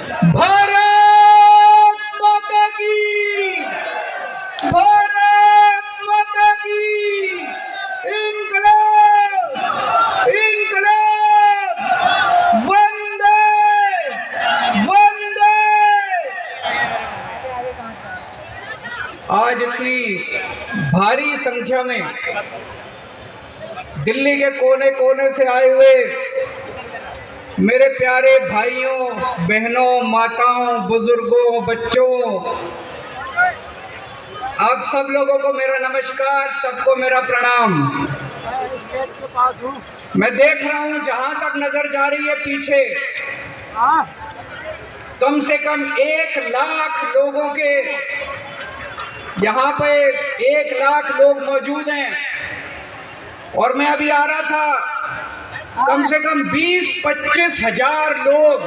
भारत माता की, भारत माता की। इंकलाब, इंकलाब, वंदे वंदे। आज इतनी भारी संख्या में दिल्ली के कोने कोने से आए हुए मेरे प्यारे भाइयों, बहनों, माताओं, बुजुर्गों, बच्चों, आप सब लोगों को मेरा नमस्कार, सबको मेरा प्रणाम। मैं देख रहा हूं जहां तक नजर जा रही है पीछे कम से कम 1 लाख लोगों के यहाँ पे 1 लाख लोग मौजूद हैं। और मैं अभी आ रहा था, कम से कम 20-25 हजार लोग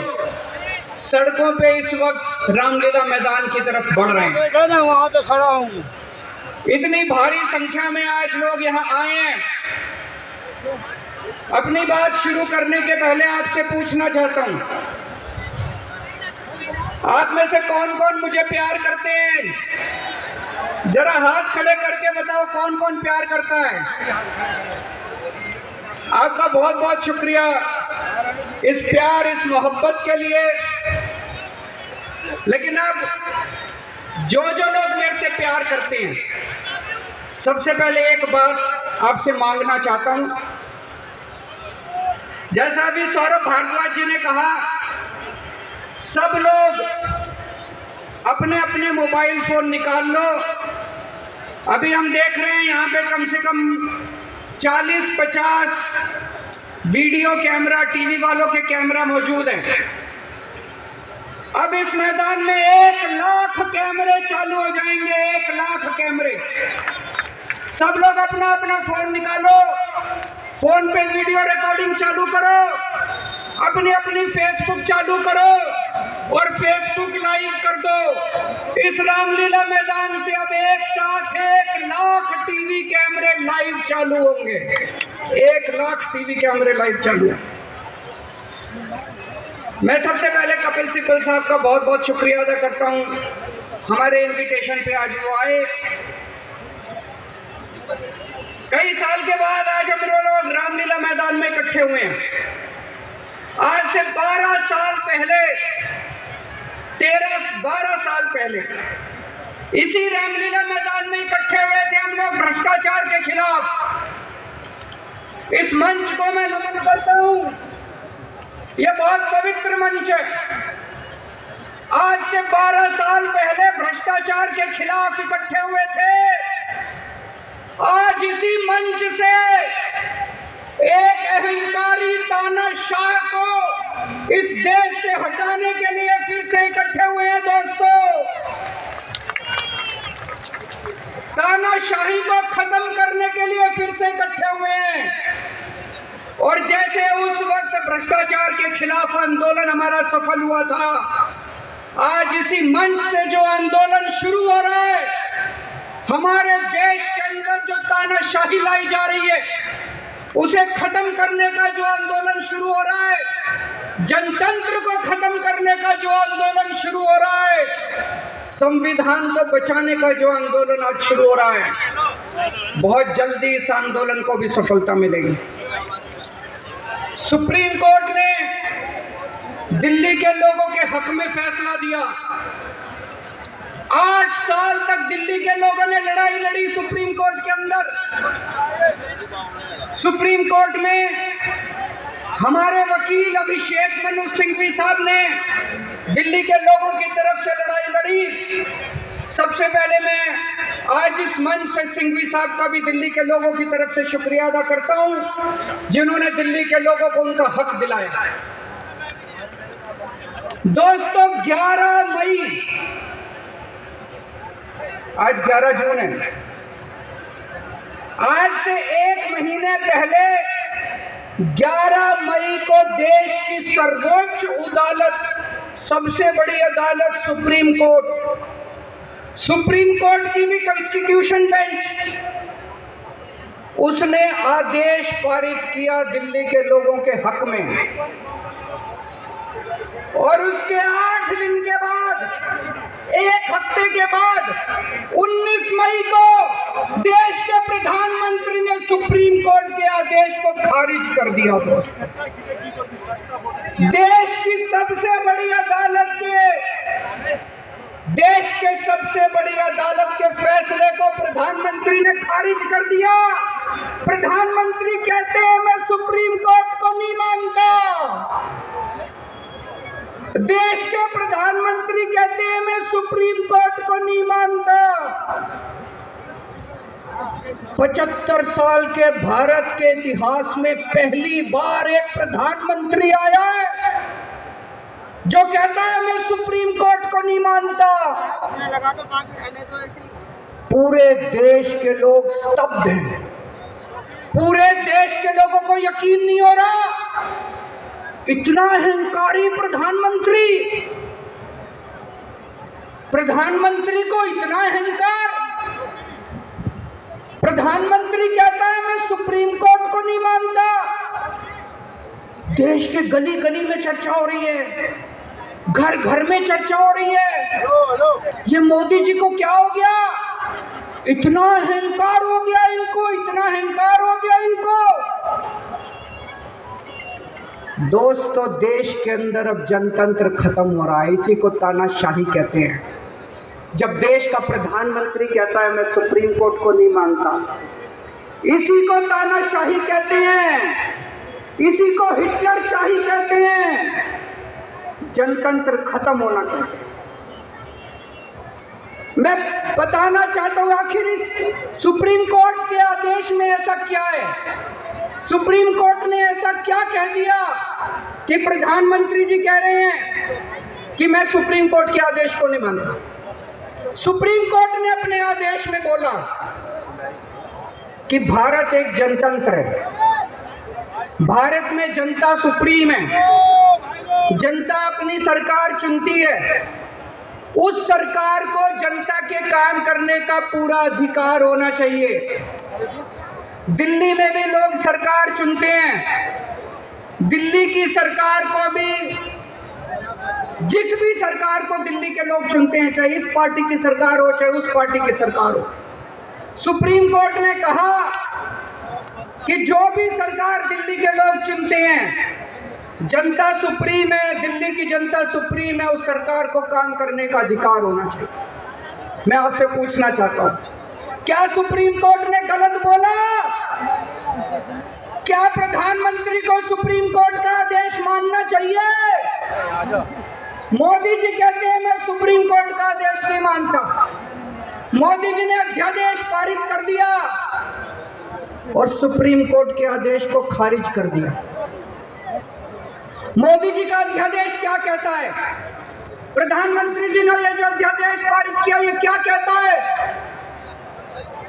सड़कों पे इस वक्त रामलीला मैदान की तरफ बढ़ रहे हैं। मैं वहाँ पे खड़ा हूँ। इतनी भारी संख्या में आज लोग यहाँ आए हैं। अपनी बात शुरू करने के पहले आपसे पूछना चाहता हूँ, आप में से कौन कौन मुझे प्यार करते हैं? जरा हाथ खड़े करके बताओ कौन कौन प्यार करता है। आपका बहुत बहुत शुक्रिया इस प्यार, इस मोहब्बत के लिए। लेकिन अब जो लोग मेरे से प्यार करते हैं, सबसे पहले एक बात आपसे मांगना चाहता हूं। जैसा अभी सौरभ भारद्वाज जी ने कहा, सब लोग अपने अपने मोबाइल फोन निकाल लो। अभी हम देख रहे हैं यहाँ पे कम से कम 40-50 वीडियो कैमरा, टीवी वालों के कैमरा मौजूद हैं। अब इस मैदान में 1 लाख कैमरे चालू हो जाएंगे, 1 लाख कैमरे। सब लोग अपना अपना फोन निकालो, फोन पे वीडियो रिकॉर्डिंग चालू करो, अपनी अपनी फेसबुक चालू करो और फेसबुक लाइव कर दो। इस रामलीला मैदान से अब एक साथ 1 लाख टीवी कैमरे लाइव चालू होंगे। 1 लाख टीवी कैमरे लाइव चालू। मैं सबसे पहले कपिल सिब्बल साहब का बहुत बहुत शुक्रिया अदा करता हूं, हमारे इनविटेशन पे आज वो आए। कई साल के बाद आज हम लोग रामलीला मैदान में इकट्ठे हुए हैं। आज से 12 साल पहले, 13-12 साल पहले इसी रामलीला मैदान में इकट्ठे हुए थे हम लोग भ्रष्टाचार के खिलाफ। इस मंच को मैं नमन करता हूं, यह बहुत पवित्र मंच है। आज से 12 साल पहले भ्रष्टाचार के खिलाफ इकट्ठे हुए थे। आज इसी मंच से एक अहंकारी तानाशाह को इस देश से हटाने के लिए फिर से इकट्ठे हुए हैं। दोस्तों, तानाशाही को खत्म करने के लिए फिर से इकट्ठे हुए हैं। और जैसे उस वक्त भ्रष्टाचार के खिलाफ आंदोलन हमारा सफल हुआ था, आज इसी मंच से जो आंदोलन शुरू हो रहा है, हमारे देश के अंदर जो तानाशाही लाई जा रही है उसे खत्म करने का जो आंदोलन शुरू हो रहा है, जनतंत्र को खत्म करने का जो आंदोलन शुरू हो रहा है, संविधान को बचाने का जो आंदोलन आज शुरू हो रहा है, बहुत जल्दी इस आंदोलन को भी सफलता मिलेगी। सुप्रीम कोर्ट ने दिल्ली के लोगों के हक में फैसला दिया। 8 साल तक दिल्ली के लोगों ने लड़ाई लड़ी सुप्रीम कोर्ट के अंदर। सुप्रीम कोर्ट में हमारे वकील अभिषेक मनु सिंघवी साहब ने दिल्ली के लोगों की तरफ से लड़ाई लड़ी। सबसे पहले मैं आज इस मंच से सिंघवी साहब का भी दिल्ली के लोगों की तरफ से शुक्रिया अदा करता हूं, जिन्होंने दिल्ली के लोगों को उनका हक दिलाया। दोस्तों, 11 मई, आज 11 जून है, आज से 1 महीने पहले 11 मई को देश की सर्वोच्च अदालत, सबसे बड़ी अदालत सुप्रीम कोर्ट की भी कॉन्स्टिट्यूशन बेंच, उसने आदेश पारित किया दिल्ली के लोगों के हक में। और उसके 8 खारिज कर दिया। दोस्तों, देश की सबसे बड़ी अदालत के फैसले को प्रधानमंत्री ने खारिज कर दिया। प्रधानमंत्री कहते हैं मैं सुप्रीम कोर्ट को नहीं मानता। देश के प्रधानमंत्री कहते हैं मैं सुप्रीम कोर्ट को नहीं मानता। 75 साल के भारत के इतिहास में पहली बार एक प्रधानमंत्री आया है जो कहता है मैं सुप्रीम कोर्ट को नहीं मानता। पूरे देश के लोग स्तब्ध हैं। पूरे देश के लोगों को यकीन नहीं हो रहा, इतना अहंकारी प्रधानमंत्री को इतना अहंकार। प्रधानमंत्री कहता है मैं सुप्रीम कोर्ट को नहीं मानता। देश के गली गली में चर्चा हो रही है, घर घर में चर्चा हो रही है, ये मोदी जी को क्या हो गया, इतना अहंकार हो गया इनको, इतना अहंकार हो गया इनको। दोस्तों, देश के अंदर अब जनतंत्र खत्म हो रहा है, इसी को तानाशाही कहते हैं। जब देश का प्रधानमंत्री कहता है मैं सुप्रीम कोर्ट को नहीं मानता, इसी को तानाशाही कहते हैं, इसी को हिटलर शाही कहते हैं। जनतंत्र खत्म होना चाहिए। मैं बताना चाहता हूं आखिर इस सुप्रीम कोर्ट के आदेश में ऐसा क्या है। सुप्रीम कोर्ट ने ऐसा क्या कह दिया कि प्रधानमंत्री जी कह रहे हैं कि मैं सुप्रीम कोर्ट के आदेश को नहीं मानता। सुप्रीम कोर्ट ने अपने आदेश में बोला कि भारत एक जनतंत्र है, भारत में जनता सुप्रीम है, जनता अपनी सरकार चुनती है, उस सरकार को जनता के काम करने का पूरा अधिकार होना चाहिए। दिल्ली में भी लोग सरकार चुनते हैं, दिल्ली की सरकार को भी, जिस भी सरकार को दिल्ली के लोग चुनते हैं, चाहे इस पार्टी की सरकार हो चाहे उस पार्टी की सरकार हो। सुप्रीम कोर्ट ने कहा कि जो भी सरकार दिल्ली के लोग चुनते हैं, जनता सुप्रीम है, दिल्ली की जनता सुप्रीम है, उस सरकार को काम करने का अधिकार होना चाहिए। मैं आपसे पूछना चाहता हूं, क्या सुप्रीम कोर्ट ने गलत बोला? क्या प्रधानमंत्री को सुप्रीम कोर्ट का आदेश मानना चाहिए? मोदी जी कहते हैं मैं सुप्रीम कोर्ट का आदेश नहीं मानता। मोदी जी ने अध्यादेश पारित कर दिया और सुप्रीम कोर्ट के आदेश को खारिज कर दिया। मोदी जी का अध्यादेश क्या कहता है? प्रधानमंत्री जी ने ये जो अध्यादेश पारित किया, ये क्या कहता है?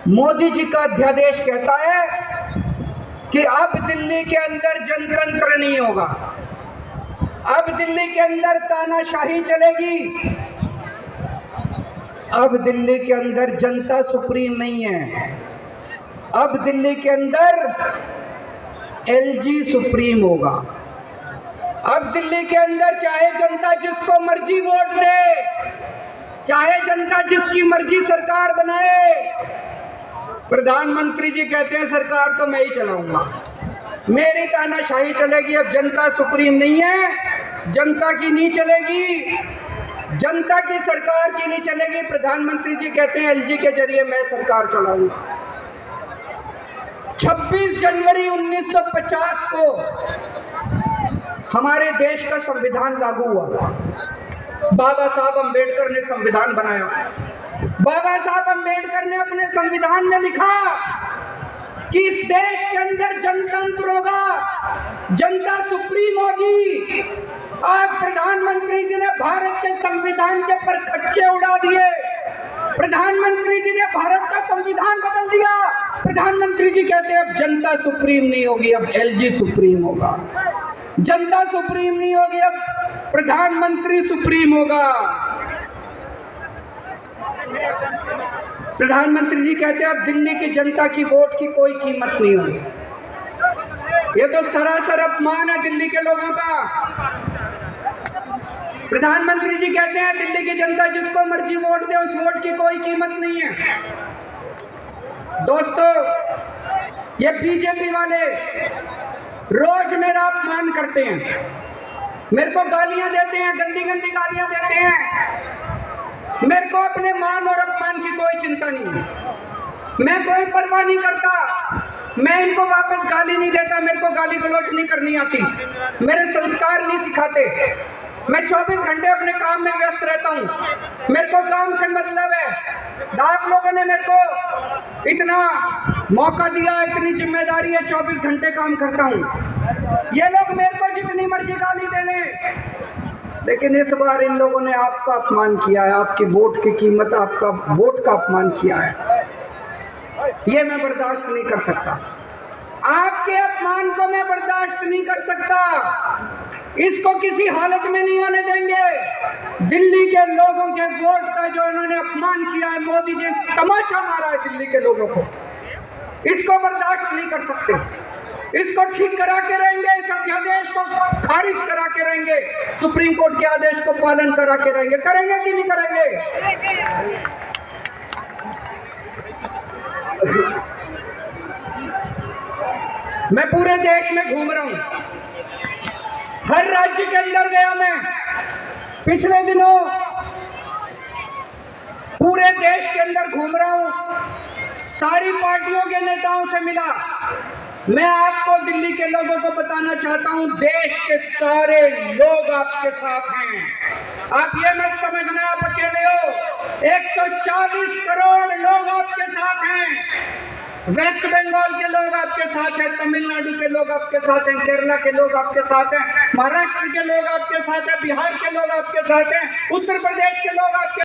मोदी जी का अध्यादेश कहता है कि अब दिल्ली के अंदर जनतंत्र नहीं होगा, अब दिल्ली के अंदर तानाशाही चलेगी, अब दिल्ली के अंदर जनता सुप्रीम नहीं है, अब दिल्ली के अंदर एलजी सुप्रीम होगा। अब दिल्ली के अंदर चाहे जनता जिसको मर्जी वोट दे, चाहे जनता जिसकी मर्जी सरकार बनाए, प्रधानमंत्री जी कहते हैं सरकार तो मैं ही चलाऊंगा, मेरी तानाशाही चलेगी। अब जनता सुप्रीम नहीं है, जनता की नहीं चलेगी, जनता की सरकार की नहीं चलेगी। प्रधानमंत्री जी कहते हैं एलजी के जरिए मैं सरकार चलाऊंगा। 26 जनवरी 1950 को हमारे देश का संविधान लागू हुआ। बाबा साहब अम्बेडकर ने संविधान बनाया। बाबा साहब अम्बेडकर ने अपने संविधान में लिखा कि इस देश के अंदर जनतंत्र होगा, जनता सुप्रीम होगी। आज प्रधानमंत्री जी ने भारत के संविधान के परखच्चे उड़ा दिए, प्रधानमंत्री जी ने भारत का संविधान बदल दिया। प्रधानमंत्री जी कहते हैं अब जनता सुप्रीम नहीं होगी, अब एलजी सुप्रीम होगा। जनता सुप्रीम नहीं होगी, अब प्रधानमंत्री सुप्रीम होगा। प्रधानमंत्री जी कहते हैं अब दिल्ली की जनता की वोट की कोई कीमत नहीं होगी। ये तो सरासर अपमान है दिल्ली के लोगों का। प्रधानमंत्री जी कहते हैं दिल्ली की जनता जिसको मर्जी वोट दे, उस वोट की कोई कीमत नहीं है। दोस्तों, ये बीजेपी वाले रोज मेरा अपमान करते हैं, मेरे को गालियां देते हैं, गंदी गंदी गालियां देते हैं। मेरे को अपने मान और अपमान की कोई चिंता नहीं है, मैं कोई परवाह नहीं करता, मैं इनको वापस गाली नहीं देता, मेरे को गाली गलौज नहीं करनी आती, मेरे संस्कार नहीं सिखाते। मैं 24 घंटे अपने काम में व्यस्त रहता हूँ, मेरे को काम से मतलब है। आप लोगों ने मेरे को इतना मौका दिया, इतनी जिम्मेदारी है, 24 घंटे काम करता हूँ। ये लोग मेरे को जितनी मर्जी गाली दे लें, लेकिन इस बार इन लोगों ने आपका अपमान किया है, आपकी वोट की कीमत, आपका वोट का अपमान किया है। ये मैं बर्दाश्त नहीं कर सकता, आपके अपमान को मैं बर्दाश्त नहीं कर सकता, इसको किसी हालत में नहीं होने देंगे। दिल्ली के लोगों के वोट का जो इन्होंने अपमान किया है, मोदी जी ने तमाचा मारा है दिल्ली के लोगों को, इसको बर्दाश्त नहीं कर सकते। इसको ठीक करा के रहेंगे, इस अध्यादेश को खारिज करा के रहेंगे, सुप्रीम कोर्ट के आदेश को पालन करा के रहेंगे। करेंगे कि नहीं करेंगे? मैं पूरे देश में घूम रहा हूं, हर राज्य के अंदर गया मैं पिछले दिनों, पूरे देश के अंदर घूम रहा हूं, सारी पार्टियों के नेताओं से मिला। मैं आपको दिल्ली के लोगों को बताना चाहता हूं, देश के सारे लोग आपके साथ हैं। आप ये मत समझना आप अकेले हो, 140 करोड़ लोग आपके साथ हैं। वेस्ट बंगाल के लोग आपके साथ हैं, तमिलनाडु के लोग आपके साथ हैं, केरला के लोग आपके साथ हैं, महाराष्ट्र के लोग आपके साथ हैं, बिहार के लोग आपके साथ हैं, उत्तर प्रदेश के लोग आपके